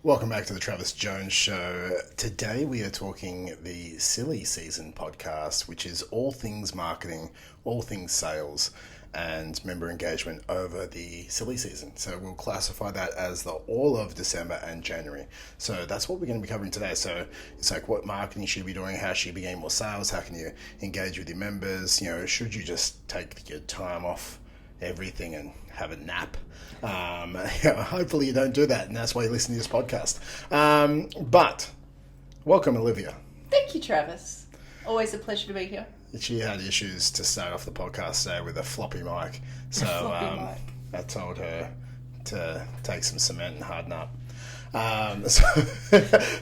Welcome back to the Travis Jones Show. Today we are talking the Silly Season podcast, which is all things marketing, all things sales, and member engagement over the silly season. So we'll classify that as the all of December and January. So that's what we're going to be covering today. So it's like what marketing should you be doing, how should you be getting more sales, how can you engage with your members, should you just take your time off everything and have a nap. Hopefully you don't do that, and that's why you listen to this podcast. But welcome, Olivia. Thank you, Travis. Always a pleasure to be here. She had issues to start off the podcast today with a floppy mic, so I told her to take some cement and harden up.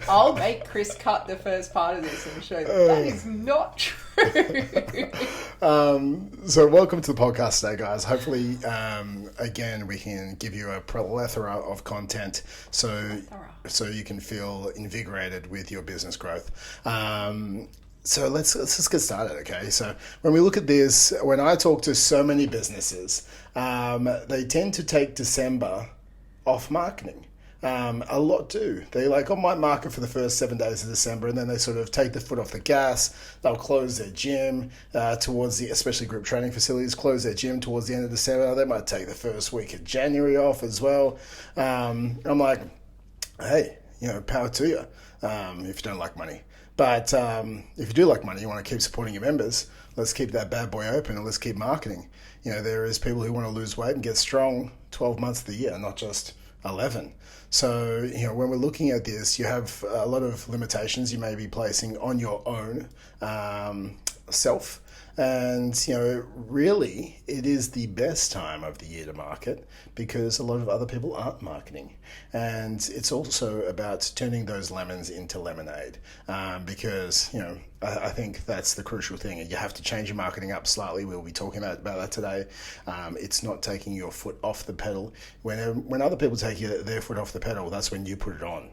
I'll make Chris cut the first part of this and show that is not true. So welcome to the podcast today, guys. Hopefully, again, we can give you a plethora of content so you can feel invigorated with your business growth. So let's just get started, okay? So when we look at this, when I talk to so many businesses, they tend to take December off marketing. A lot do. They might market for the first 7 days of December, and then they sort of take the foot off the gas. They'll close their gym especially group training facilities, close their gym towards the end of December. They might take the first week of January off as well. I'm like, hey, power to you if you don't like money. But if you do like money, you want to keep supporting your members, let's keep that bad boy open and let's keep marketing. There is people who want to lose weight and get strong 12 months of the year, not just 11. So, when we're looking at this, you have a lot of limitations you may be placing on your own self. And, really, it is the best time of the year to market because a lot of other people aren't marketing. And it's also about turning those lemons into lemonade because, I think that's the crucial thing. You have to change your marketing up slightly. We'll be talking about that today. It's not taking your foot off the pedal. When other people take their foot off the pedal, that's when you put it on.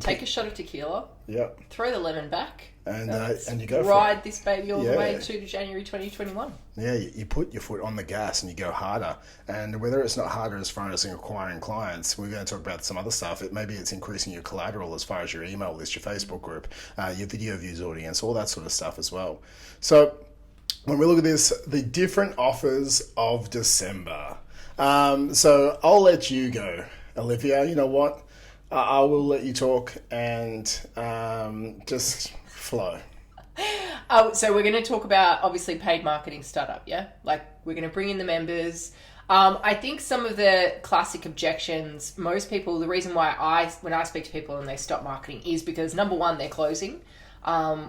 Take a shot of tequila. Yeah. Throw the lemon back. And you go for it. Ride this baby all the way to January 2021. Yeah, you put your foot on the gas and you go harder. And whether it's not harder as far as acquiring clients, we're going to talk about some other stuff. Maybe it's increasing your collateral as far as your email list, your Facebook group, your video views audience, all that sort of stuff as well. So when we look at this, the different offers of December. So I'll let you go, Olivia. You know what? I will let you talk and just flow. So we're going to talk about, obviously, paid marketing startup, yeah? We're going to bring in the members. I think some of the classic objections, most people, the reason why when I speak to people and they stop marketing is because, number one, they're closing,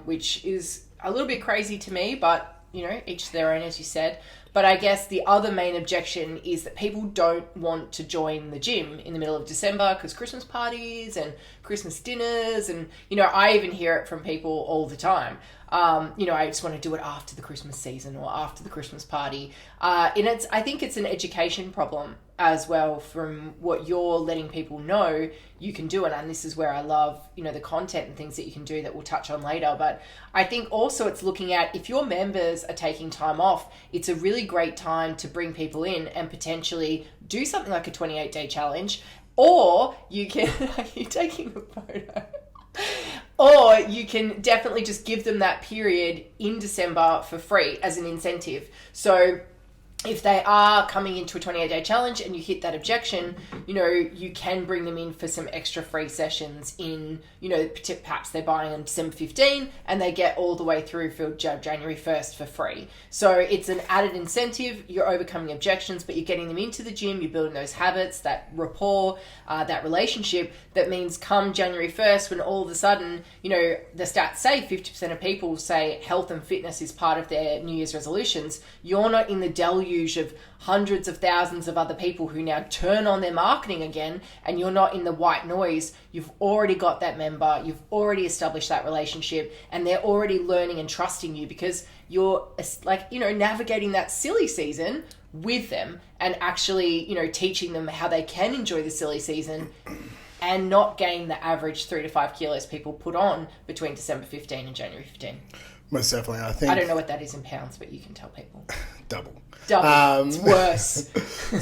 which is a little bit crazy to me, but, each to their own, as you said. But I guess the other main objection is that people don't want to join the gym in the middle of December because Christmas parties and Christmas dinners and, I even hear it from people all the time. I just want to do it after the Christmas season or after the Christmas party. And I think it's an education problem as well from what you're letting people know you can do it. And this is where I love, the content and things that you can do that we'll touch on later. But I think also it's looking at if your members are taking time off, it's a really great time to bring people in and potentially do something like a 28-day challenge. Or you can, are you taking a photo? Or you can definitely just give them that period in December for free as an incentive. So if they are coming into a 28-day challenge and you hit that objection, you can bring them in for some extra free sessions in, perhaps they're buying on December 15 and they get all the way through for January 1st for free. So it's an added incentive. You're overcoming objections, but you're getting them into the gym. You're building those habits, that rapport, that relationship. That means come January 1st, when all of a sudden, the stats say 50% of people say health and fitness is part of their New Year's resolutions. You're not in the deluge of hundreds of thousands of other people who now turn on their marketing again, and you're not in the white noise. You've already got that member, you've already established that relationship, and they're already learning and trusting you because you're navigating that silly season with them and actually, teaching them how they can enjoy the silly season and not gain the average 3 to 5 kilos people put on between December 15 and January 15. Most definitely. I think I don't know what that is in pounds, but you can tell people. double. It's worse.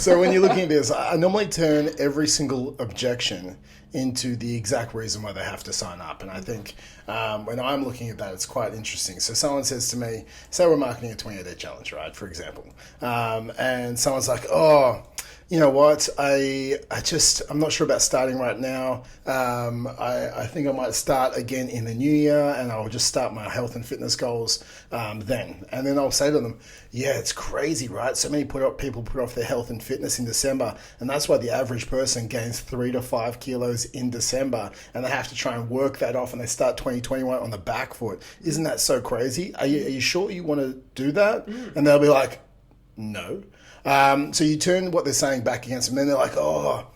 So when you're looking at this, I normally turn every single objection into the exact reason why they have to sign up. And I think when I'm looking at that, it's quite interesting. So someone says to me, say we're marketing a 28-day challenge, right, for example. And someone's like, oh, you know what, I'm not sure about starting right now. I think I might start again in the new year, and I'll just start my health and fitness goals then. And then I'll say to them, yeah, it's crazy, right? So many people put off their health and fitness in December, and that's why the average person gains 3 to 5 kilos in December, and they have to try and work that off, and they start 2021 on the back foot. Isn't that so crazy? Are you sure you want to do that? And they'll be like, no. So you turn what they're saying back against them, and then they're like, oh,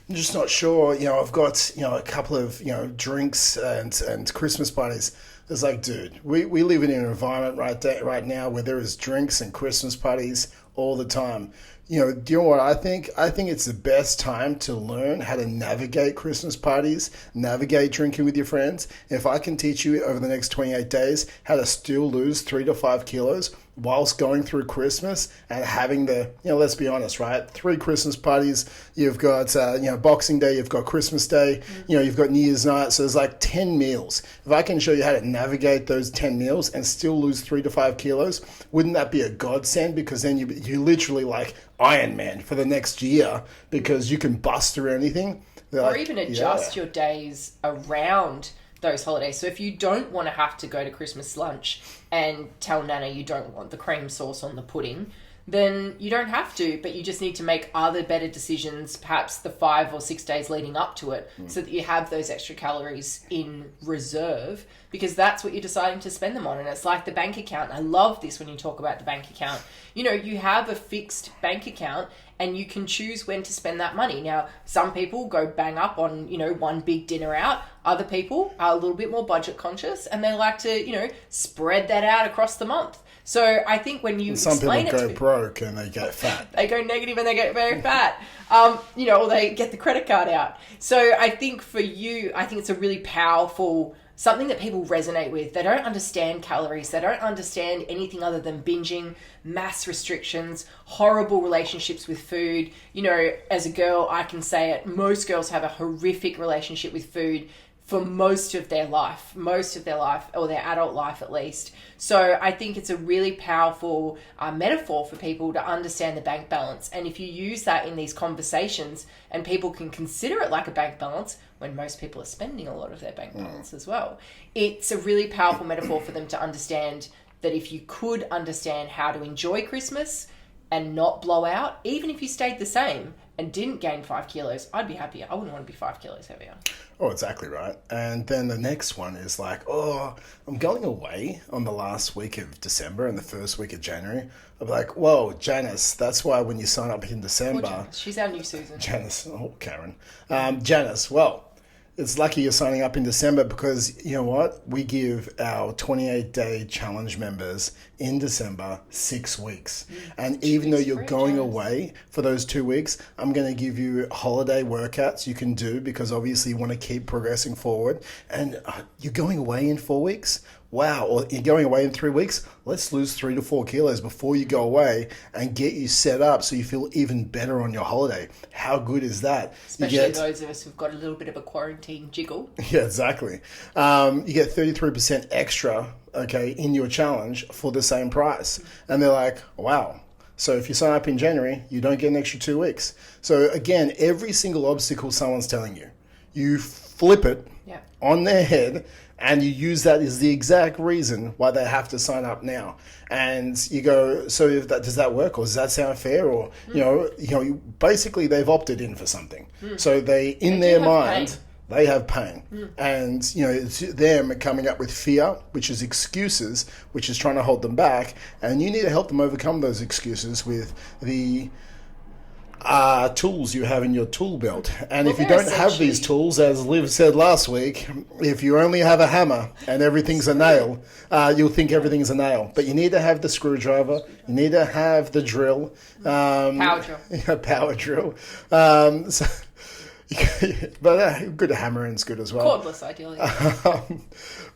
I'm just not sure. I've got, a couple of, drinks and Christmas parties. It's like, dude, we live in an environment right now where there is drinks and Christmas parties all the time. Do you know what I think? I think it's the best time to learn how to navigate Christmas parties, navigate drinking with your friends. If I can teach you over the next 28 days how to still lose 3 to 5 kilos whilst going through Christmas and having let's be honest, right? 3 Christmas parties. You've got, Boxing Day, you've got Christmas Day, you've got New Year's night. So there's like 10 meals. If I can show you how to navigate those 10 meals and still lose 3 to 5 kilos, wouldn't that be a godsend? Because then you literally like Iron Man for the next year, because you can bust through anything. Or even adjust your days around those holidays. So if you don't want to have to go to Christmas lunch and tell Nana you don't want the cream sauce on the pudding, then you don't have to, but you just need to make other better decisions, perhaps the 5 or 6 days leading up to it, so that you have those extra calories in reserve, because that's what you're deciding to spend them on. And it's like the bank account. I love this when you talk about the bank account. You have a fixed bank account and you can choose when to spend that money. Now, some people go bang up on, one big dinner out. Other people are a little bit more budget conscious and they like to, spread that out across the month. So I think when you explain it to some people go broke and they get fat. They go negative and they get very fat. Or they get the credit card out. So I think for you, I think it's a really powerful something that people resonate with. They don't understand calories. They don't understand anything other than binging, mass restrictions, horrible relationships with food. As a girl, I can say it, most girls have a horrific relationship with food for most of their life, or their adult life at least. So I think it's a really powerful metaphor for people to understand the bank balance. And if you use that in these conversations and people can consider it like a bank balance, when most people are spending a lot of their bank balance as well, it's a really powerful metaphor for them to understand that if you could understand how to enjoy Christmas and not blow out, even if you stayed the same and didn't gain 5 kilos, I'd be happier. I wouldn't want to be 5 kilos heavier. Oh, exactly right. And then the next one is like, oh, I'm going away on the last week of December and the first week of January. I'm like, whoa, Janice, that's why when you sign up in December... Janice. She's our new Susan. Janice, oh, Karen. Janice, well, it's lucky you're signing up in December, because you know what? We give our 28-day challenge members in December 6 weeks. And even though you're going away for those 2 weeks, I'm going to give you holiday workouts you can do, because obviously you want to keep progressing forward. And you're going away in 4 weeks? Wow. Or you're going away in 3 weeks? Let's lose 3 to 4 kilos before you go away and get you set up so you feel even better on your holiday. How good is that? Especially those of us who've got a little bit of a quarantine jiggle. Yeah, exactly. You get 33% extra, in your challenge for the same price. And they're like, wow. So if you sign up in January, you don't get an extra 2 weeks. So again, every single obstacle someone's telling you, you flip it on their head, and you use that as the exact reason why they have to sign up now. And you go, so if does that work, or does that sound fair? Or basically they've opted in for something. So they their mind, they have pain. And it's them coming up with fear, which is excuses, which is trying to hold them back. And you need to help them overcome those excuses with the tools you have in your tool belt. And if you don't have these tools, as Liv said last week, if you only have a hammer and everything's a nail, you'll think everything's a nail. But you need to have the screwdriver, you need to have the drill. Power drill. Power drill. But good hammering's good as well. Cordless, ideally.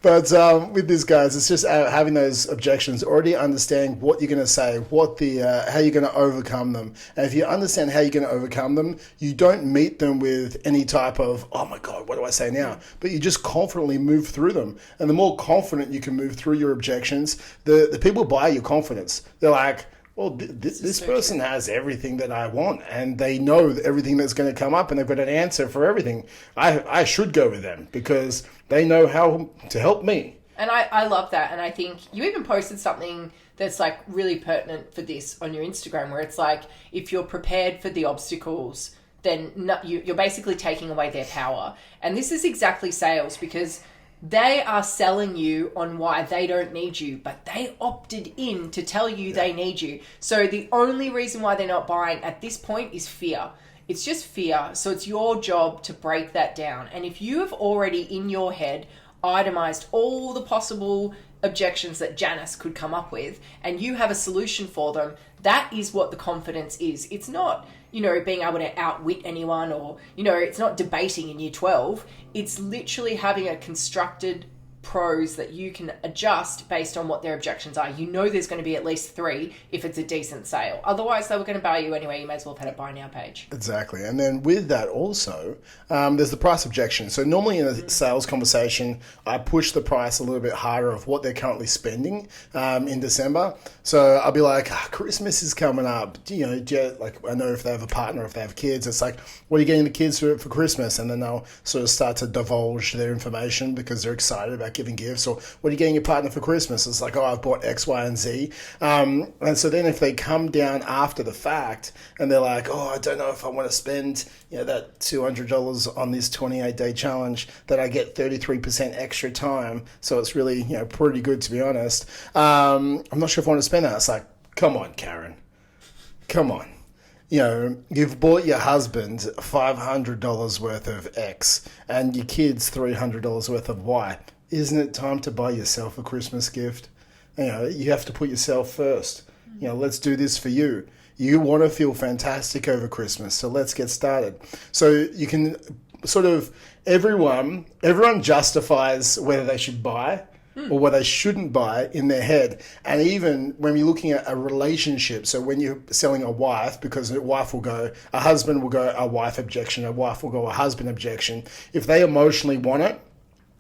But with these guys, it's just having those objections, already understanding what you're going to say, how you're going to overcome them. And if you understand how you're going to overcome them, you don't meet them with any type of, oh my God, what do I say now? But you just confidently move through them. And the more confident you can move through your objections, the people buy your confidence. They're like, well, this person has everything that I want, and they know everything that's going to come up, and they've got an answer for everything. I should go with them because they know how to help me. And I love that. And I think you even posted something that's like really pertinent for this on your Instagram, where it's like, if you're prepared for the obstacles, then you're basically taking away their power. And this is exactly sales, because they are selling you on why they don't need you, but they opted in to tell you they need you. So the only reason why they're not buying at this point is fear. It's just fear. So it's your job to break that down. And if you have already in your head itemized all the possible objections that Janice could come up with, and you have a solution for them, that is what the confidence is. It's not, being able to outwit anyone, or, it's not debating in year 12. It's literally having a constructed pros that you can adjust based on what their objections are. There's going to be at least 3 if it's a decent sale. Otherwise, they were going to buy you anyway. You may as well have had a buy now page. Exactly. And then with that also, there's the price objection. So normally in a sales conversation, I push the price a little bit harder of what they're currently spending in December. So I'll be like, Christmas is coming up. I know if they have a partner, if they have kids, it's like, what are you getting the kids for Christmas? And then they'll sort of start to divulge their information because they're excited about giving gifts. Or what are you getting your partner for Christmas? It's like, I've bought X, Y, and Z. And so then if they come down after the fact and they're like, I don't know if I want to spend that $200 on this 28-day challenge, that I get 33% extra time. So it's really, pretty good, to be honest. I'm not sure if I want to spend that. It's like, come on, Karen. Come on. You've bought your husband $500 worth of X and your kids $300 worth of Y. Isn't it time to buy yourself a Christmas gift? You have to put yourself first. Let's do this for you. You want to feel fantastic over Christmas, so let's get started. So you can sort of, everyone justifies whether they should buy or what they shouldn't buy in their head. And even when you're looking at a relationship, so when you're selling a wife, because a wife will go, a husband will go, a wife objection, a wife will go, a husband objection. If they emotionally want it,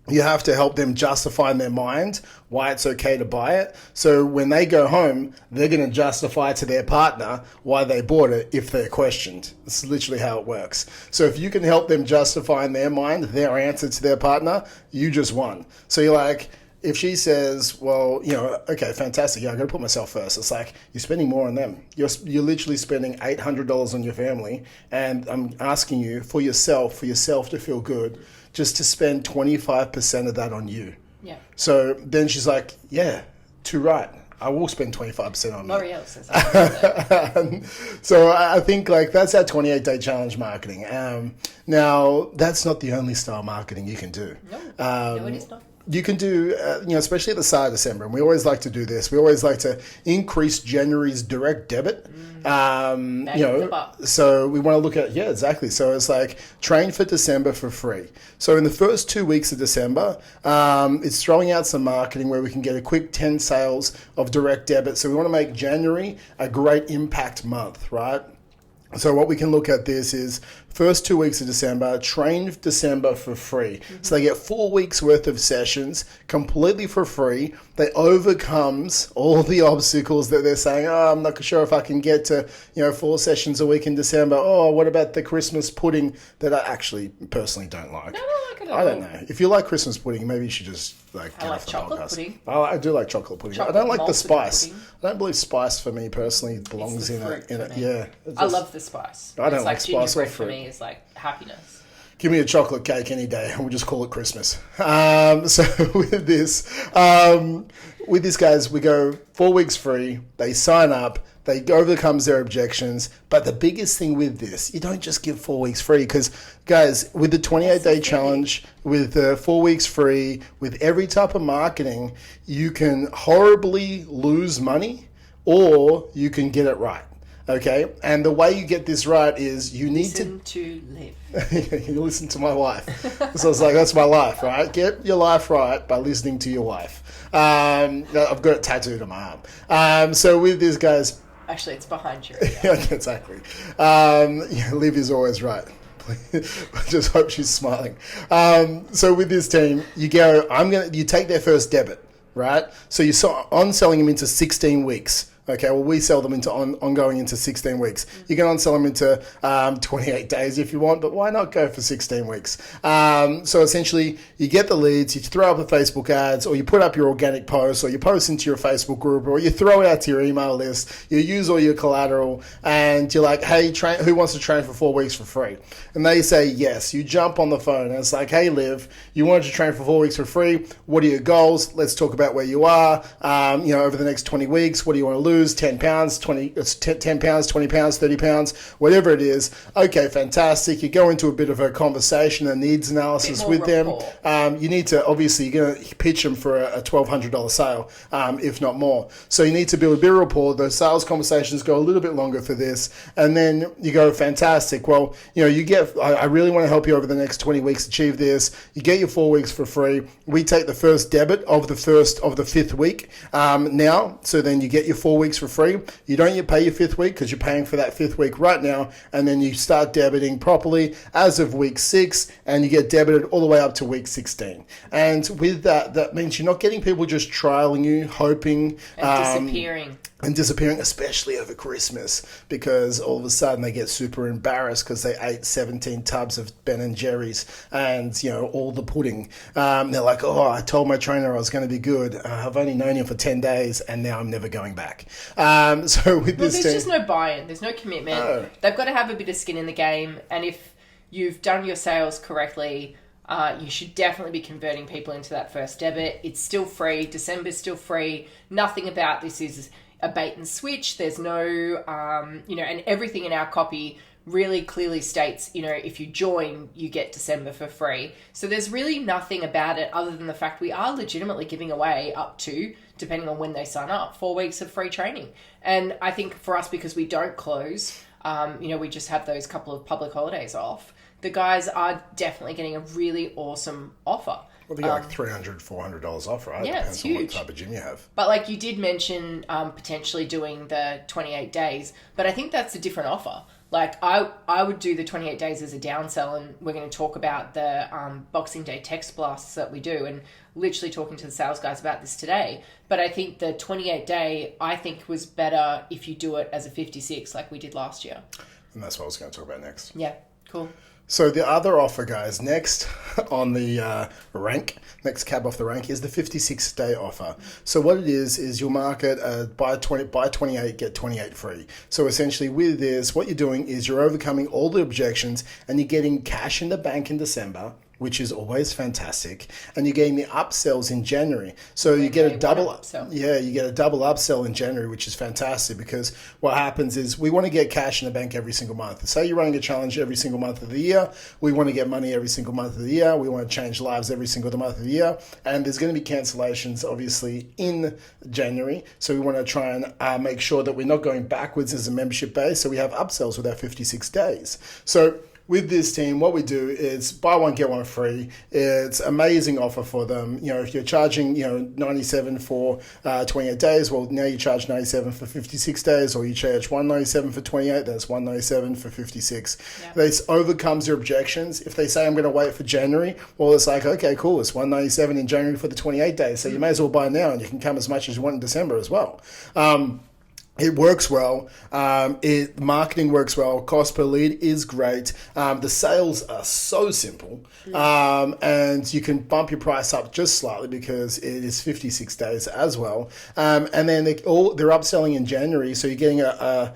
you have to help them justify in their mind why it's okay to buy it. So when they go home, they're going to justify to their partner why they bought it if they're questioned. It's literally how it works. So if you can help them justify in their mind their answer to their partner, you just won. So you're like, if she says, well, okay, fantastic, I'm going to put myself first. It's like, you're spending more on them. You're literally spending $800 on your family, and I'm asking you for yourself to feel good, just to spend 25% of that on you. Yeah. So then she's like, yeah, too right. I will spend 25% on L'Oreal says that. So I think that's our 28-day challenge marketing. Now, that's not the only style marketing you can do. No, it is not. You can do, especially at the start of December, and we always like to do this. We always like to increase January's direct debit. So we want to look at, exactly. So it's like train for December for free. So in the first 2 weeks of December, it's throwing out some marketing where we can get a quick 10 sales of direct debit. So we want to make January a great impact month, right? So what we can look at this is first 2 weeks of December, train December for free. Mm-hmm. So they get 4 weeks worth of sessions completely for free. They overcomes all the obstacles that they're saying, I'm not sure if I can get to, 4 sessions a week in December. What about the Christmas pudding that I actually personally don't like? No, I don't like it at all. I don't know. If you like Christmas pudding, maybe you should just get off the chocolate podcast. Pudding. I do like chocolate pudding. I don't like the spice. Pudding. I don't believe spice for me personally belongs in it. Yeah. I love the spice. I don't like spice or fruit. For me is like happiness. Give me a chocolate cake any day, and we'll just call it Christmas. So with this, guys, we go 4 weeks free. They sign up. They overcomes their objections. But the biggest thing with this, you don't just give 4 weeks free, because, guys, with the 28-day challenge, with 4 weeks free, with every type of marketing, you can horribly lose money, or you can get it right. Okay, and the way you get this right is you need Listen to live. You listen to my wife. So I was like, that's my life, right? Get your life right by listening to your wife. I've got it tattooed on my arm. So with this, guys. Actually, it's behind you. Yeah, exactly. Liv is always right. I just hope she's smiling. So with this team, you take their first debit, right? So you're on-selling them into 16 weeks. Okay, well, we sell them into ongoing into 16 weeks. You can on-sell them into 28 days if you want, but why not go for 16 weeks? So essentially, you get the leads, you throw up the Facebook ads, or you put up your organic posts, or you post into your Facebook group, or you throw it out to your email list, you use all your collateral, and you're like, hey, who wants to train for 4 weeks for free? And they say yes. You jump on the phone, and it's like, hey, Liv, you wanted to train for 4 weeks for free. What are your goals? Let's talk about where you are. Over the next 20 weeks, what do you want to lose? 10 pounds, 20 pounds, 20 pounds, 30 pounds, whatever it is. Okay, fantastic. You go into a bit of a conversation, a needs analysis with rapport. them. You need to, obviously, you're going to pitch them for a $1,200 sale, if not more. So you need to build a bit of rapport. Those sales conversations go a little bit longer for this. And then you go, fantastic. Well, I really want to help you over the next 20 weeks achieve this. You get your 4 weeks for free. We take the first debit of the fifth week now. So then you get your 4 weeks for free. You don't yet pay your fifth week because you're paying for that fifth week right now, and then you start debiting properly as of week 6, and you get debited all the way up to week 16. And with that means you're not getting people just trialing you, hoping and disappearing, especially over Christmas, because all of a sudden they get super embarrassed because they ate 17 tubs of Ben and Jerry's and all the pudding. They're like, oh, I told my trainer I was going to be good. I've only known him for 10 days and now I'm never going back. There's just no buy-in. There's no commitment. No. They've got to have a bit of skin in the game, and if you've done your sales correctly, you should definitely be converting people into that first debit. It's still free. December's still free. Nothing about this is a bait and switch. There's no, and everything in our copy really clearly states, if you join, you get December for free. So there's really nothing about it other than the fact we are legitimately giving away up to, depending on when they sign up, 4 weeks of free training. And I think for us, because we don't close, we just have those couple of public holidays off, the guys are definitely getting a really awesome offer. Well, they get like $300, $400 off, right? Yeah, Depends it's huge. on what type of gym you have. But you did mention potentially doing the 28 days, but I think that's a different offer. I would do the 28 days as a downsell, and we're going to talk about the Boxing Day text blasts that we do, and literally talking to the sales guys about this today. But I think the 28 day, was better if you do it as a 56 like we did last year. And that's what I was going to talk about next. Yeah, cool. So the other offer, guys, next on the next cab off the rank is the 56-day offer. So what it is you'll market buy 28, get 28 free. So essentially with this, what you're doing is you're overcoming all the objections and you're getting cash in the bank in December, which is always fantastic, and you're getting the upsells in January. So you get a double upsell. Yeah, you get a double upsell in January, which is fantastic, because what happens is we want to get cash in the bank every single month. Say you're running a challenge every single month of the year. We want to get money every single month of the year. We want to change lives every single month of the year. And there's going to be cancellations, obviously, in January. So we want to try and make sure that we're not going backwards as a membership base. So we have upsells with our 56 days. So with this team, what we do is buy one, get one free. It's an amazing offer for them. If you're charging, $97 for 28 days, well, now you charge $97 for 56 days, or you charge $197 for 28, that's $197 for 56. Yep. This overcomes your objections. If they say, I'm going to wait for January, well, it's like, okay, cool, it's $197 in January for the 28 days. So you may as well buy now, and you can come as much as you want in December as well. It works well. Marketing works well. Cost per lead is great. The sales are so simple. And you can bump your price up just slightly because it is 56 days as well. And then they're upselling in January. So you're getting a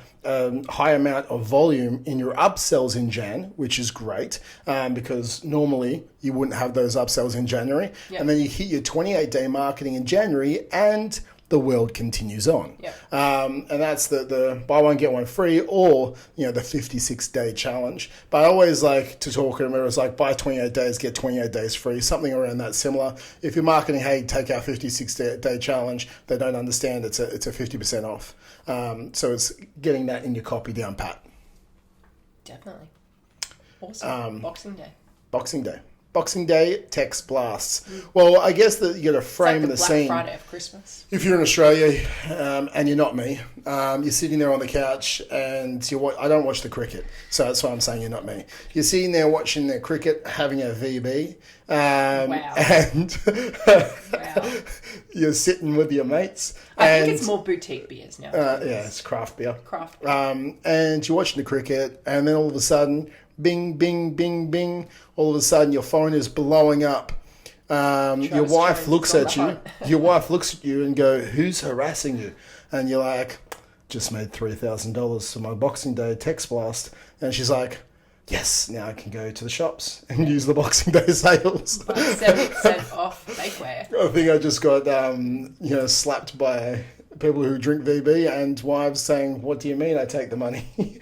high amount of volume in your upsells in Jan, which is great, because normally you wouldn't have those upsells in January. Yep. And then you hit your 28-day marketing in January, and the world continues on. Yep. And that's the buy one, get one free, or, the 56-day challenge. But I always like to talk to them, it was like buy 28 days, get 28 days free, something around that similar. If you're marketing, hey, take our 56-day challenge, they don't understand it's a 50% off. So it's getting that in your copy down pat. Definitely. Awesome. Boxing Day text blasts. Well, I guess that you got to frame the scene. Black Friday of Christmas. If you're in Australia and you're not me, you're sitting there on the couch and I don't watch the cricket, so that's why I'm saying you're not me. You're sitting there watching the cricket, having a VB, Wow. and Wow. you're sitting with your mates. I think it's more boutique beers now. Yeah, it's craft beer. Craft beer. And you're watching the cricket, and then all of a sudden, bing, bing, bing, bing. All of a sudden, your phone is blowing up. Your wife looks at you. Your wife looks at you and go, "Who's harassing you?" And you're like, "Just made $3,000 for my Boxing Day text blast." And she's like, "Yes, now I can go to the shops and use the Boxing Day sales." 70% off bakeware. I think I just got slapped by people who drink VB and wives saying, "What do you mean I take the money?"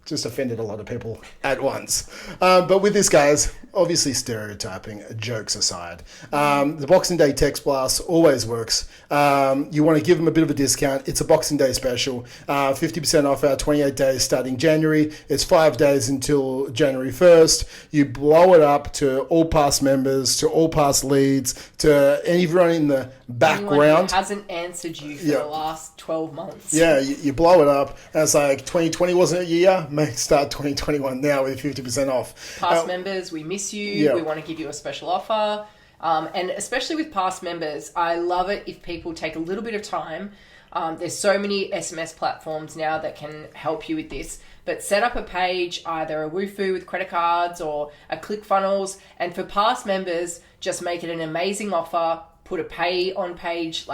Just offended a lot of people at once. But with this, guys, obviously stereotyping, jokes aside, the Boxing Day text blast always works. You want to give them a bit of a discount. It's a Boxing Day special. 50% off our 28 days starting January. It's 5 days until January 1st. You blow it up to all past members, to all past leads, to everyone in the background. Anyone who hasn't answered you for the last 12 months. Yeah, you blow it up. And it's like 2020 wasn't a year. Make start 2021 now with 50% off. Past members, we miss you. Yeah. We want to give you a special offer. And especially with past members, I love it if people take a little bit of time. There's so many SMS platforms now that can help you with this. But set up a page, either a Woofu with credit cards or a ClickFunnels. And for past members, just make it an amazing offer. Put a pay on page,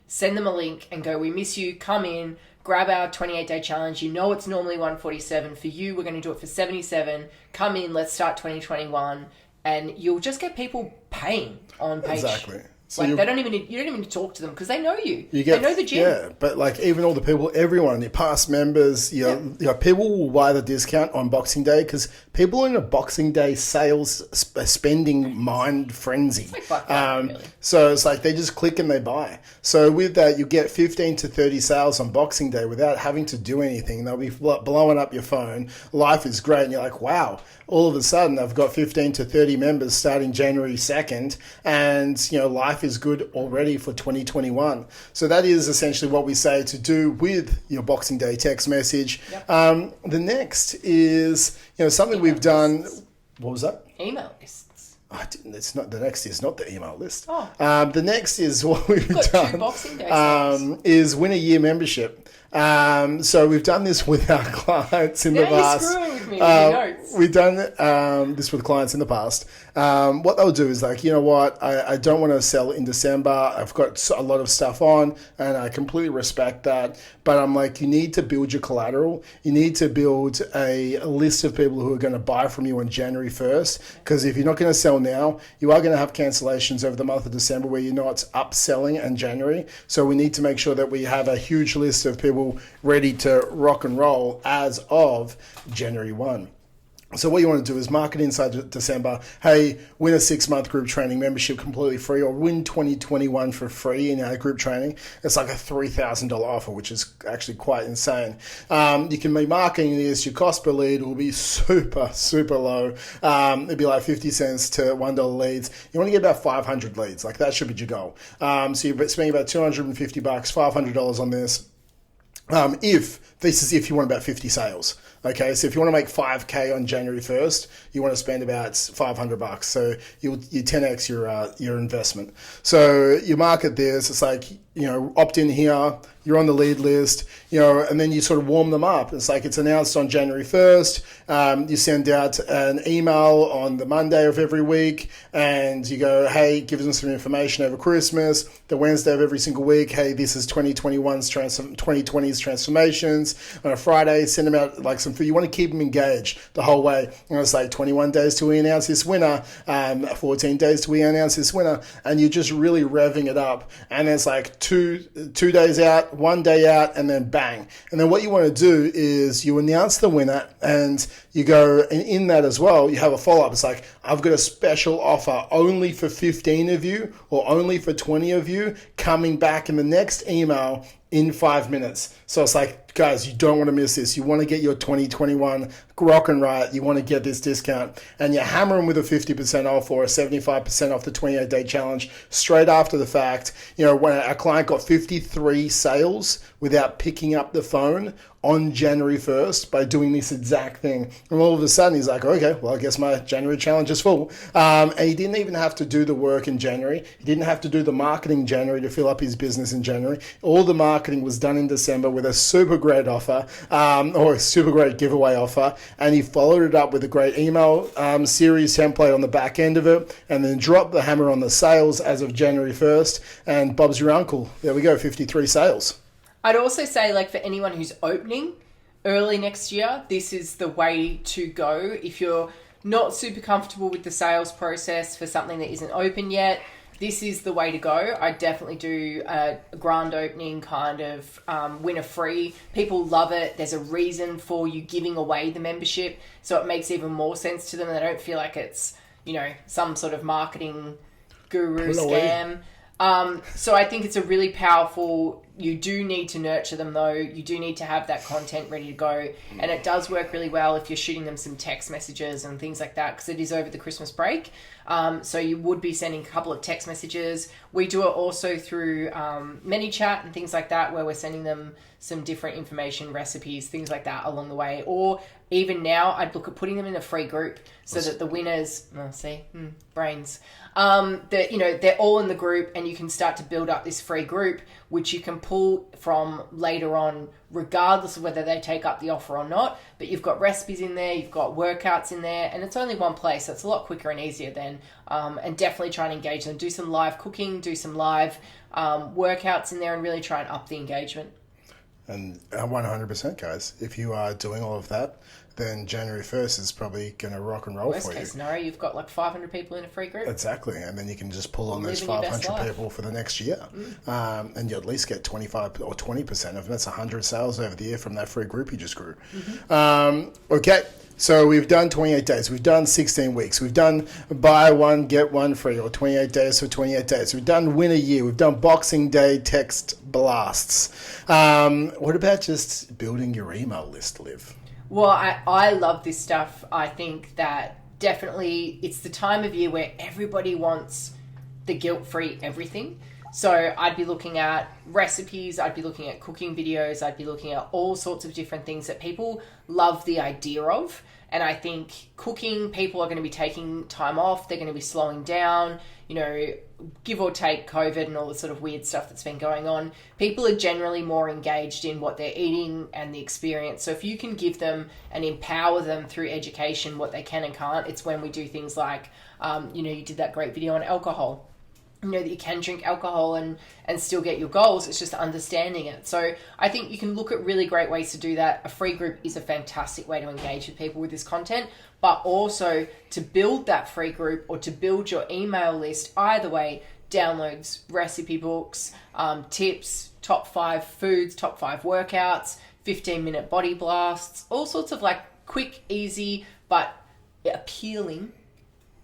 send them a link and go, "We miss you, come in, grab our 28-day challenge. You know it's normally $147. For you, we're going to do it for $77. Come in, let's start 2021. And you'll just get people paying on page. Exactly. So you don't even need to talk to them because they know you. They know the gym. Yeah, but even all the people, everyone, your past members, people will buy the discount on Boxing Day because people are in a Boxing Day sales spending mind frenzy. It's like really. So it's like they just click and they buy. So with that, you get 15 to 30 sales on Boxing Day without having to do anything. They'll be blowing up your phone. Life is great. And you're like, wow, all of a sudden I've got 15 to 30 members starting January 2nd. And, life is good already for 2021. So that is essentially what we say to do with your Boxing Day text message. Yep. The next is, something Email we've done. lists. What was that? Email lists. It's not. The next is not the email list. Oh. The next is what we've Got done. 2 Boxing Day sales. Is win a year membership. So we've done this with our clients in the past. You're screwing with me with your notes. We've done this with clients in the past. What they'll do is like, you know what, I don't want to sell in December. I've got a lot of stuff on and I completely respect that. But I'm like, you need to build your collateral. You need to build a list of people who are going to buy from you on January 1st. Because if you're not going to sell now, you are going to have cancellations over the month of December where you're not upselling in January. So we need to make sure that we have a huge list of people ready to rock and roll as of January 1. So what you want to do is market inside December. Hey, win a 6-month group training membership completely free, or win 2021 for free in our group training. It's like a $3,000 offer, which is actually quite insane. You can be marketing this. Your cost per lead will be super, super low. It'd be like 50 cents to $1 leads. You want to get about 500 leads. Like that should be your goal. So you're spending about $250, $500 on this. If you want about 50 sales. Okay, so if you want to make 5K on January 1st, you want to spend about $500. So you 10x your investment. So you market this. It's like, opt in here. you're on the lead list, and then you sort of warm them up. It's like it's announced on January 1st. You send out an email on the Monday of every week, and you go, hey, give them some information over Christmas. The Wednesday of every single week, hey, this is 2020's transformations. On a Friday, send them out like some food. You want to keep them engaged the whole way. It's like 21 days till we announce this winner, 14 days till we announce this winner, and you're just really revving it up. And it's like two days out, 1 day out, and then bang. And then what you want to do is you announce the winner, and you go, and in that as well, you have a follow-up. It's like, I've got a special offer only for 15 of you or only for 20 of you coming back in the next email in 5 minutes. So it's like, guys, you don't want to miss this. You want to get your 2021 rockin' right. You want to get this discount, and you hammer them with a 50% off or a 75% off the 28-day challenge straight after the fact. When a client got 53 sales without picking up the phone on January 1st by doing this exact thing. And all of a sudden he's like, okay, well, I guess my January challenge is full. And he didn't even have to do the work in January. He didn't have to do the marketing in January to fill up his business in January. All the marketing was done in December with a super great offer, or a super great giveaway offer. And he followed it up with a great email series template on the back end of it, and then dropped the hammer on the sales as of January 1st. And Bob's your uncle. There we go, 53 sales. I'd also say, like, for anyone who's opening early next year, this is the way to go. If you're not super comfortable with the sales process for something that isn't open yet, this is the way to go. I definitely do a grand opening kind of winner free. People love it. There's a reason for you giving away the membership, so it makes even more sense to them. They don't feel like it's, some sort of marketing guru scam. So I think it's a really powerful, you do need to nurture them though. You do need to have that content ready to go. And it does work really well if you're shooting them some text messages and things like that, because it is over the Christmas break. So you would be sending a couple of text messages. We do it also through ManyChat and things like that, where we're sending them some different information, recipes, things like that along the way. Or even now, I'd look at putting them in a free group so that the winners, brains, that they're all in the group, and you can start to build up this free group, which you can pull from later on, regardless of whether they take up the offer or not. But you've got recipes in there, you've got workouts in there, and it's only one place, so it's a lot quicker and easier then. And definitely try and engage them. Do some live cooking, do some live workouts in there, and really try and up the engagement. And 100%, guys, if you are doing all of that, then January 1st is probably going to rock and roll for you. Worst case scenario, you've got like 500 people in a free group. Exactly. And then you can just pull on those 500 people for the next year. And you at least get 25 or 20% of them. That's 100 sales over the year from that free group you just grew. Okay. So we've done 28 days. We've done 16 weeks. We've done buy one, get one free, or 28 days for 28 days. We've done win a year. We've done Boxing Day text blasts. What about just building your email list, Liv? Well, I love this stuff. I think that definitely it's the time of year where everybody wants the guilt-free everything. So I'd be looking at recipes, I'd be looking at cooking videos, I'd be looking at all sorts of different things that people love the idea of. And I think cooking, people are going to be taking time off, they're going to be slowing down, give or take COVID and all the sort of weird stuff that's been going on. People are generally more engaged in what they're eating and the experience. So if you can give them and empower them through education what they can and can't, it's when we do things like, you did that great video on alcohol. That you can drink alcohol and still get your goals. It's just understanding it. So I think you can look at really great ways to do that. A free group is a fantastic way to engage with people with this content, but also to build that free group or to build your email list. Either way, downloads, recipe books, tips, top 5 foods, top 5 workouts, 15-minute body blasts, all sorts of like quick, easy, but appealing,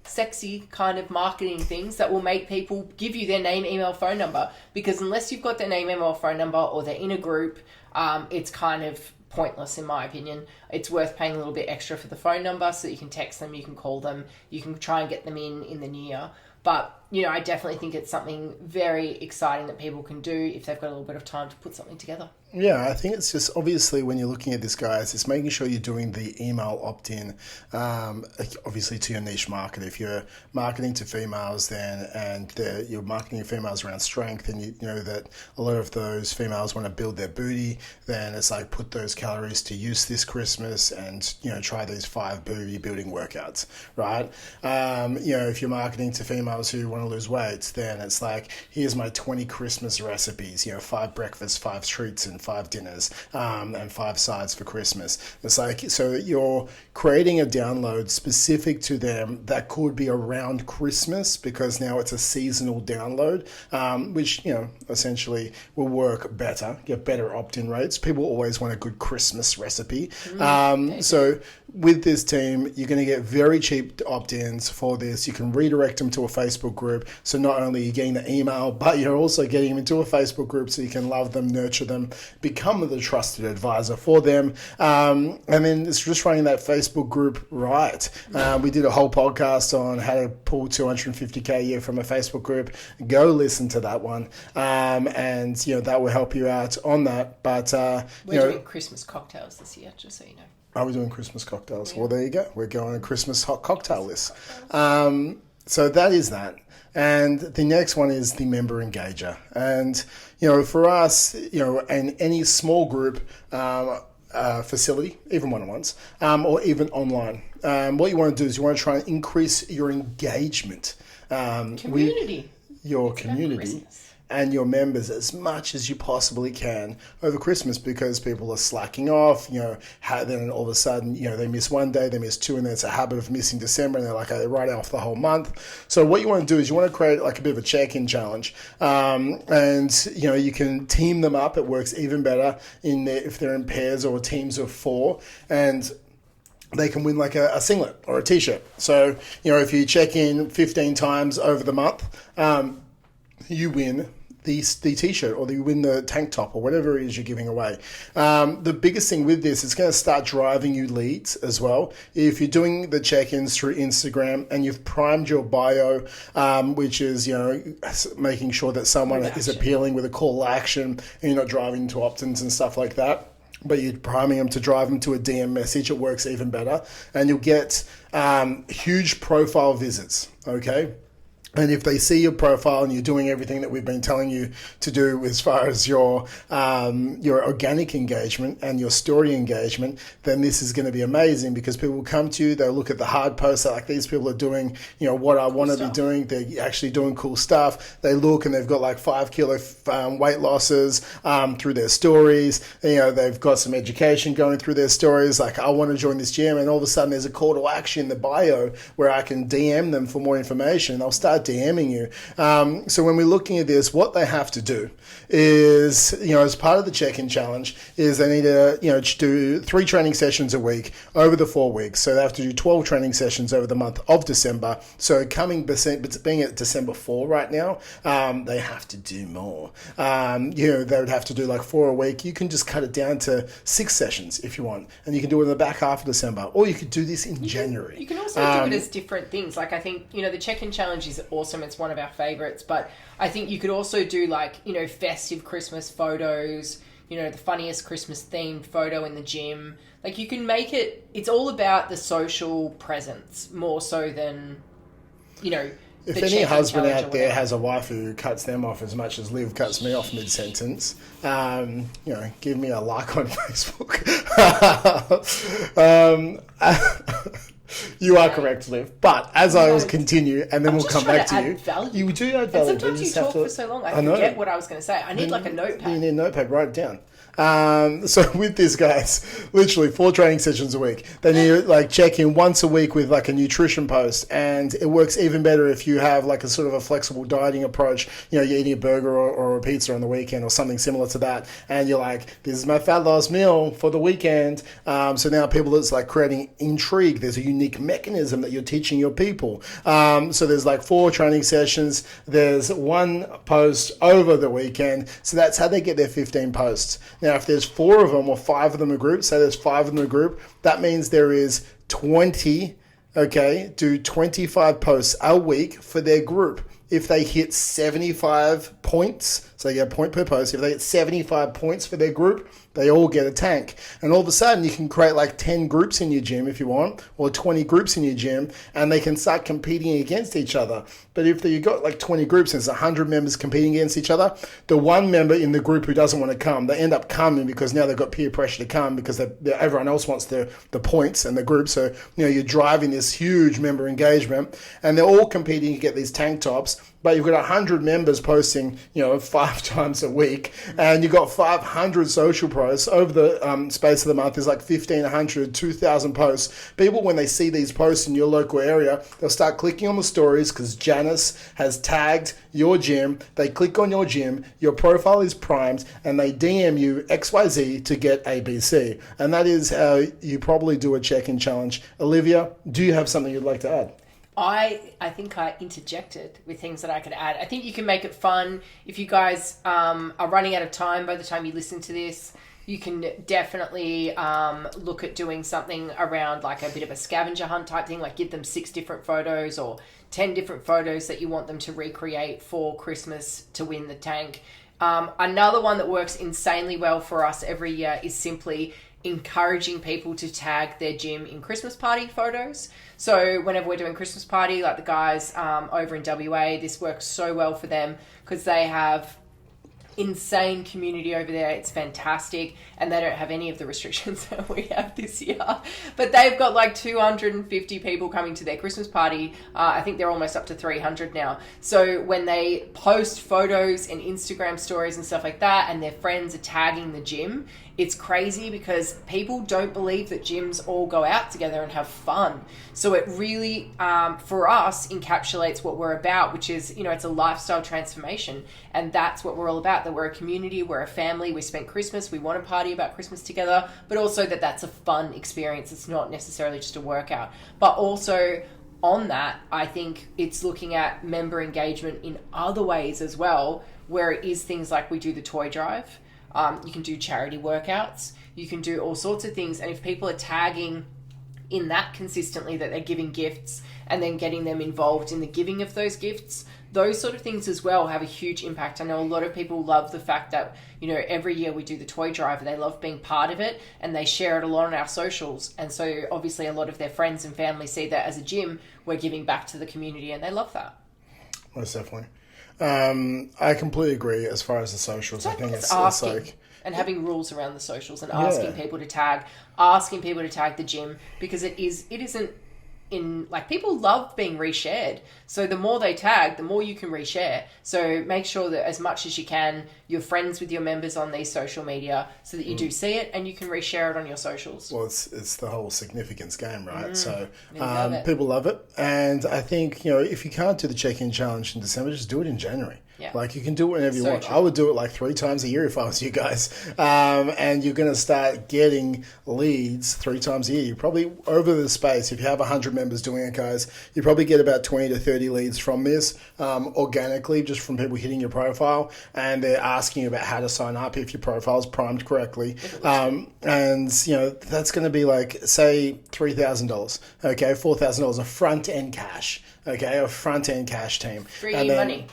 sexy kind of marketing things that will make people give you their name, email, phone number. Because unless you've got their name, email, phone number, or they're in a group, it's kind of pointless in my opinion. It's worth paying a little bit extra for the phone number so that you can text them, you can call them, you can try and get them in the new year. But, I definitely think it's something very exciting that people can do if they've got a little bit of time to put something together. Yeah, I think it's just obviously when you're looking at this, guys, it's making sure you're doing the email opt-in, obviously to your niche market. If you're marketing to females, you're marketing to females around strength, and you know that a lot of those females want to build their booty, then it's like put those calories to use this Christmas, and try these 5 booty building workouts, right? If you're marketing to females who want to lose weight, then it's like, here's my 20 Christmas recipes, 5 breakfasts, 5 treats, and 5 dinners, and 5 sides for Christmas. It's like, so you're creating a download specific to them that could be around Christmas, because now it's a seasonal download, which, essentially will work better, get better opt-in rates. People always want a good Christmas recipe. So with this team, you're going to get very cheap opt-ins for this. You can redirect them to a Facebook group. So not only are you getting the email, but you're also getting them into a Facebook group so you can love them, nurture them, become the trusted advisor for them. And then it's just running that Facebook group right. We did a whole podcast on how to pull 250K a year from a Facebook group. Go listen to that one. And, that will help you out on that. But, we're doing Christmas cocktails this year, just so you know. Are we doing Christmas cocktails? Yeah. Well, there you go. We're going on a Christmas hot cocktail list. So that is that. And the next one is the member engager. And, for us, in any small group facility, even one-on-ones, or even online, what you want to do is you want to try and increase your engagement. Community. Your community. And your members as much as you possibly can over Christmas, because people are slacking off, then all of a sudden, they miss one day, they miss 2, and then it's a habit of missing December, and they're like, they write off the whole month. So what you want to do is you want to create like a bit of a check-in challenge. You can team them up. It works even better if they're in pairs or teams of 4, and they can win like a singlet or a t-shirt. So, if you check in 15 times over the month, you win the t-shirt, or you win the tank top, or whatever it is you're giving away. The biggest thing with this, it's going to start driving you leads as well. If you're doing the check-ins through Instagram and you've primed your bio, which is, making sure that someone is appealing with a call to action, and you're not driving into opt-ins and stuff like that, but you're priming them to drive them to a DM message, it works even better. And you'll get huge profile visits, okay? And if they see your profile and you're doing everything that we've been telling you to do as far as your organic engagement and your story engagement, then this is going to be amazing, because people will come to you, they'll look at the hard posts, like, these people are doing, what I want to be doing. They're actually doing cool stuff. They look and they've got like 5 kilo weight losses through their stories. They've got some education going through their stories, like, I want to join this gym, and all of a sudden there's a call to action in the bio where I can DM them for more information. They'll start DMing you. So when we're looking at this, what they have to do is, as part of the check-in challenge, is they need to, do 3 training sessions a week over the 4 weeks. So they have to do 12 training sessions over the month of December. So being at December 4 right now, they have to do more. They would have to do like 4 a week. You can just cut it down to 6 sessions if you want, and you can do it in the back half of December, or you could do this in January. You can also do it as different things. Like, I think, the check-in challenge is awesome. It's one of our favorites, but I think you could also do like, festive Christmas photos, the funniest Christmas themed photo in the gym. Like, you can make it's all about the social presence more so than, if any husband out there has a wife who cuts them off as much as Liv cuts me off mid-sentence, give me a like on Facebook. You are correct, Liv. But as I will continue, and then we'll come back to you. Value. You do add value. And sometimes you talk for so long, I forget what I was going to say. I need like a notepad. You need a notepad, write it down. So with this, guys, literally 4 training sessions a week. Then you like check in once a week with like a nutrition post, and it works even better if you have like a sort of a flexible dieting approach. You're eating a burger or a pizza on the weekend or something similar to that, and you're like, this is my fat loss meal for the weekend. So now it's like creating intrigue. There's a unique mechanism that you're teaching your people. So there's like 4 training sessions. There's 1 post over the weekend. So that's how they get their 15 posts. Now, if there's 4 of them or 5 of them a group, say there's 5 of them a group, that means there is 20, do 25 posts a week for their group. If they hit 75 points So they get a point per post. If they get 75 points for their group, they all get a tank. And all of a sudden, you can create like 10 groups in your gym if you want, or 20 groups in your gym, and they can start competing against each other. But if you've got like 20 groups and there's 100 members competing against each other, the one member in the group who doesn't want to come, they end up coming because now they've got peer pressure to come because everyone else wants the points and the group. So, you're driving this huge member engagement, and they're all competing to get these tank tops. But you've got 100 members posting, 5 times a week, and you've got 500 social posts over the space of the month. There's like 1,500, 2,000 posts. People, when they see these posts in your local area, they'll start clicking on the stories because Janice has tagged your gym. They click on your gym, your profile is primed, and they DM you XYZ to get ABC. And that is how you probably do a check-in challenge. Olivia, do you have something you'd like to add? I think I interjected with things that I could add. I think you can make it fun. If you guys are running out of time by the time you listen to this, you can definitely look at doing something around like a bit of a scavenger hunt type thing, like give them 6 different photos or 10 different photos that you want them to recreate for Christmas to win the tank. Another one that works insanely well for us every year is simply encouraging people to tag their gym in Christmas party photos. So whenever we're doing Christmas party, like the guys over in WA, this works so well for them because they have insane community over there. It's fantastic, and they don't have any of the restrictions that we have this year, but they've got like 250 people coming to their Christmas party. I think they're almost up to 300 now. So when they post photos and Instagram stories and stuff like that, and their friends are tagging the gym, it's crazy because people don't believe that gyms all go out together and have fun. So it really, for us, encapsulates what we're about, which is, it's a lifestyle transformation. And that's what we're all about, that we're a community, we're a family, we spent Christmas, we want to party about Christmas together, but also that's a fun experience. It's not necessarily just a workout. But also on that, I think it's looking at member engagement in other ways as well, where it is things like we do the toy drive. You can do charity workouts. You can do all sorts of things. And if people are tagging in that consistently, that they're giving gifts and then getting them involved in the giving of those gifts, those sort of things as well have a huge impact. I know a lot of people love the fact that, every year we do the toy drive and they love being part of it and they share it a lot on our socials. And so obviously a lot of their friends and family see that as a gym, we're giving back to the community, and they love that. Most definitely. I completely agree as far as the socials. So I think it's like... And having rules around the socials and asking people to tag the gym, because it isn't in, like, people love being reshared. So the more they tag, the more you can reshare. So make sure that as much as you can, you're friends with your members on these social media so that you do see it and you can reshare it on your socials. Well, it's the whole significance game, right? So people love it. And I think, if you can't do the check-in challenge in December, just do it in January. Yeah. Like, you can do it whenever you want. True. I would do it like 3 times a year if I was you guys. And you're going to start getting leads 3 times a year. You probably, over the space, if you have 100 members doing it, guys, you probably get about 20 to 30 leads from this organically, just from people hitting your profile. And they're asking you about how to sign up if your profile is primed correctly. And, that's going to be like, say, $3,000. Okay, $4,000 of front-end cash. Okay, a front-end cash team. Free money.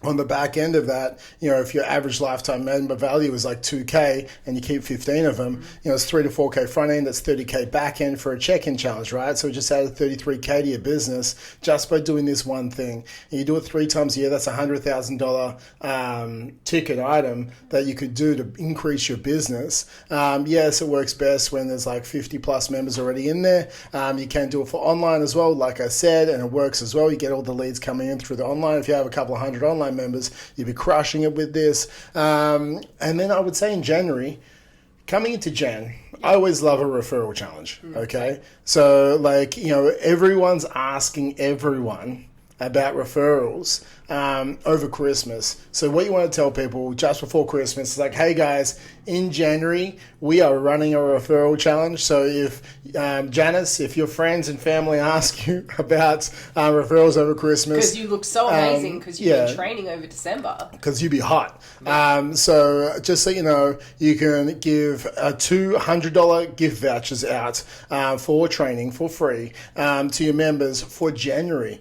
On the back end of that, if your average lifetime member value is like $2,000 and you keep 15 of them, it's $3 to $4K front end, that's $30K back end for a check-in challenge, right? So we just added $33K to your business just by doing this one thing. And you do it 3 times a year, that's a $100,000 ticket item that you could do to increase your business. Yes, it works best when there's like 50 plus members already in there. You can do it for online as well, like I said, and it works as well. You get all the leads coming in through the online. If you have a couple of hundred online members, you'll be crushing it with this. And then I would say in January, coming into Jan, I always love a referral challenge, okay? So, like, everyone's asking everyone about referrals over Christmas. So what you want to tell people just before Christmas is like, hey guys, in January, we are running a referral challenge. So if Janice, if your friends and family ask you about referrals over Christmas. Because you look so amazing, because you've been training over December. Because you'd be hot. So just so you know, you can give $200 gift vouchers out for training for free to your members for January.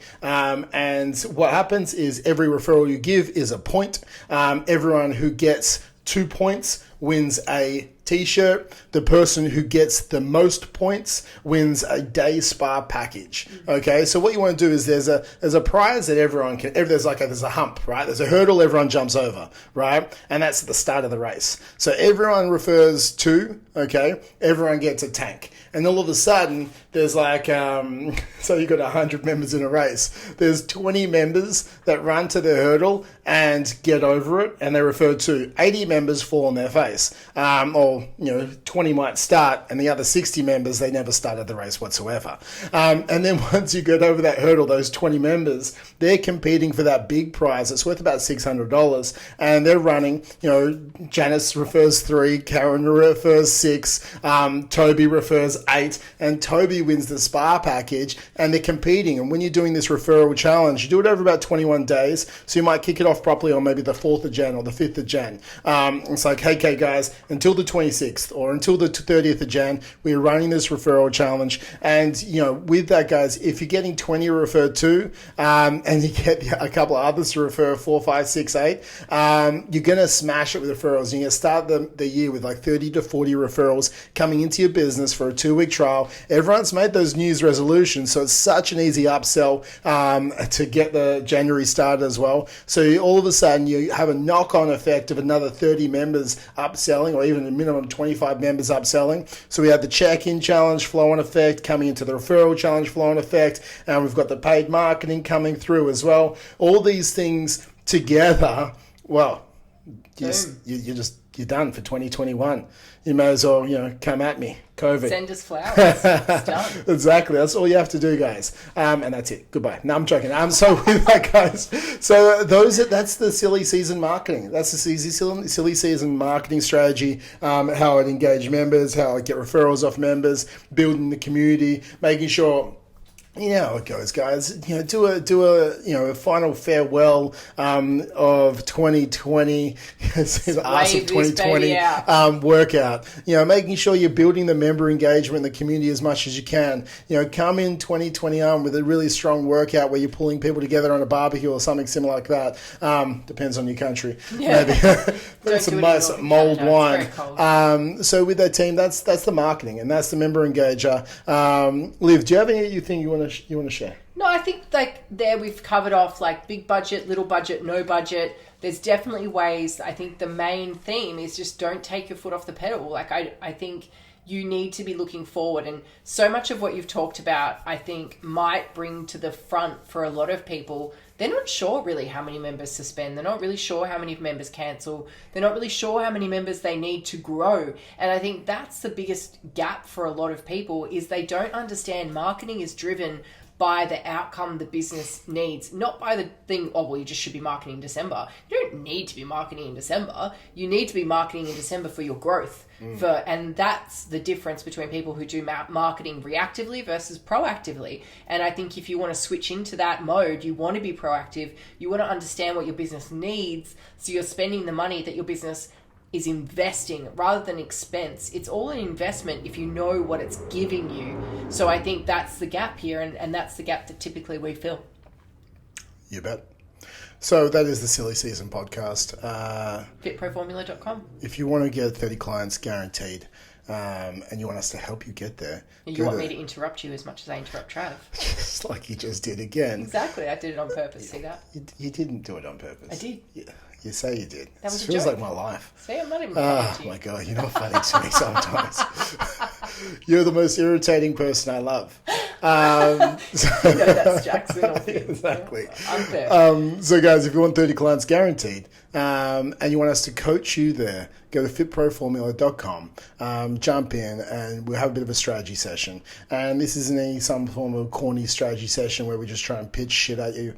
And what happens is every referral you give is a point. Everyone who gets 2 points wins a t-shirt. The person who gets the most points wins a day spa package. Okay, so what you want to do is there's a prize that everyone can. There's a hump, right? There's a hurdle everyone jumps over, right? And that's at the start of the race. So everyone refers to. Okay, everyone gets a tank. And all of a sudden, there's so you've got 100 members in a race. There's 20 members that run to the hurdle and get over it, and they refer to 80 members fall on their face. Or 20 might start, and the other 60 members, they never started the race whatsoever. And then once you get over that hurdle, those 20 members, they're competing for that big prize. It's worth about $600, and they're running, Janice refers 3, Karen refers 6, Toby refers 8, and Toby wins the spa package, and they're competing. And when you're doing this referral challenge, you do it over about 21 days, so you might kick it off properly on maybe the 4th of Jan or the 5th of Jan. It's like, hey, guys, until the 26th or until the 30th of Jan, we're running this referral challenge. And, with that, guys, if you're getting 20 referred to, and you get a couple of others to refer 4, 5, 6, 8, you're going to smash it with referrals. You're going to start the year with like 30 to 40 referrals coming into your business for a 2-week trial. Everyone's made those New Year's resolutions, so it's such an easy upsell to get the January started as well. So all of a sudden, you have a knock-on effect of another 30 members upselling, or even a minimum 25 members upselling. So we have the check-in challenge flow-on effect coming into the referral challenge flow-on effect, and we've got the paid marketing coming through as well. All these things together, well, you're done for 2021. You may as well, come at me, COVID. Send us flowers. It's done. Exactly. That's all you have to do, guys. And that's it. Goodbye. No, I'm joking. So with that, guys. So that's the silly season marketing. That's the silly season marketing strategy. How I'd engage members, how I'd get referrals off members, building the community, making sure. You know how it goes, guys. Do a final farewell of 2020, us of 2020 workout. Making sure you're building the member engagement in the community as much as you can. Come in 2021 with a really strong workout where you're pulling people together on a barbecue or something similar like that. Depends on your country. Yeah. Maybe some nice mulled wine. So with that team, that's the marketing and that's the member engager. Liv, do you have any you think you want to share? No, I think there we've covered off big budget, little budget, no budget. There's definitely ways. I think the main theme is just don't take your foot off the pedal. I think you need to be looking forward, and so much of what you've talked about, I think, might bring to the front for a lot of people. They're not sure really how many members suspend. They're not really sure how many members cancel. They're not really sure how many members they need to grow. And I think that's the biggest gap for a lot of people is they don't understand marketing is driven by the outcome the business needs, not by the thing, you just should be marketing in December. You don't need to be marketing in December. You need to be marketing in December for your growth. And that's the difference between people who do marketing reactively versus proactively. And I think if you want to switch into that mode, you want to be proactive, you want to understand what your business needs, so you're spending the money that your business is investing rather than expense. It's all an investment if you know what it's giving you. So I think that's the gap here, and that's the gap that typically we fill. You bet. So that is the Silly Season podcast. Fitproformula.com. If you want to get 30 clients guaranteed, and you want us to help you get there. You want me to interrupt you as much as I interrupt Trav. Just like you just did again. Exactly. I did it on purpose. See that? You didn't do it on purpose. I did. Yeah. You say you did. That was it feels like my life. See, I'm not even funny to you. My God, you're not funny to me sometimes. You're the most irritating person I love. That's Jackson. Exactly. Unfair. So guys, if you want 30 clients guaranteed, and you want us to coach you there, go to fitproformula.com, jump in, and we'll have a bit of a strategy session. And this isn't some form of corny strategy session where we just try and pitch shit at you.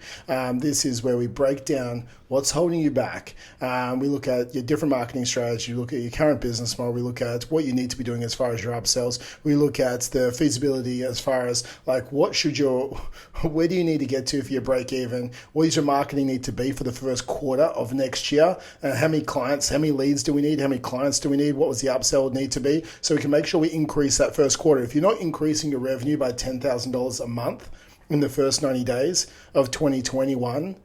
This is where we break down what's holding you back. We look at your different marketing strategy, we look at your current business model, we look at what you need to be doing as far as your upsells, we look at the feasibility as far as where do you need to get to for your break even, what does your marketing need to be for the first quarter of next year, and how many clients, how many leads do we need, how many clients do we need, what was the upsell need to be, so we can make sure we increase that first quarter. If you're not increasing your revenue by $10,000 a month, in the first 90 days of 2021,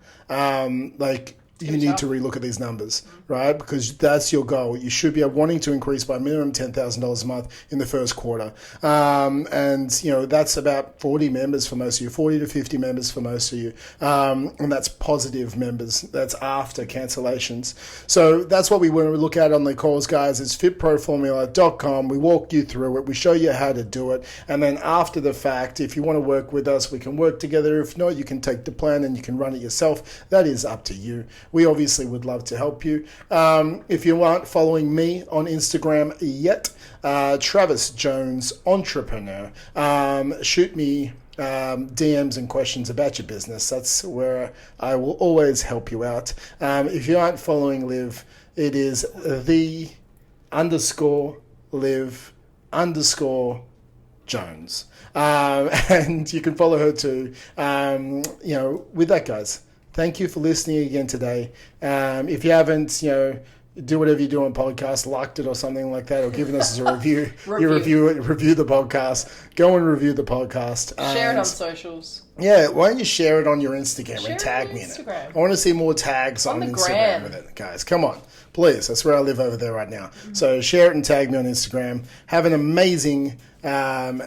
you need to relook at these numbers, right? Because that's your goal. You should be wanting to increase by minimum $10,000 a month in the first quarter. And that's about 40 members for most of you, 40 to 50 members for most of you. And that's positive members. That's after cancellations. So that's what we want to look at on the calls, guys. It's fitproformula.com. We walk you through it. We show you how to do it. And then after the fact, if you want to work with us, we can work together. If not, you can take the plan and you can run it yourself. That is up to you. We obviously would love to help you. If you aren't following me on Instagram yet, Travis Jones Entrepreneur, shoot me DMs and questions about your business. That's where I will always help you out. If you aren't following Liv, it is _Liv_Jones. And you can follow her too. With that, guys, thank you for listening again today. If you haven't, do whatever you do on podcast, liked it or something like that, or given us a review, review the podcast. Go and review the podcast. Share it on socials. Yeah, why don't you share it on your Instagram and tag me in it? I want to see more tags on Instagram with it, guys. Come on, please. That's where I live over there right now. Mm-hmm. So share it and tag me on Instagram. Have an amazing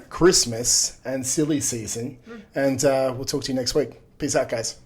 Christmas and silly season, and we'll talk to you next week. Peace out, guys.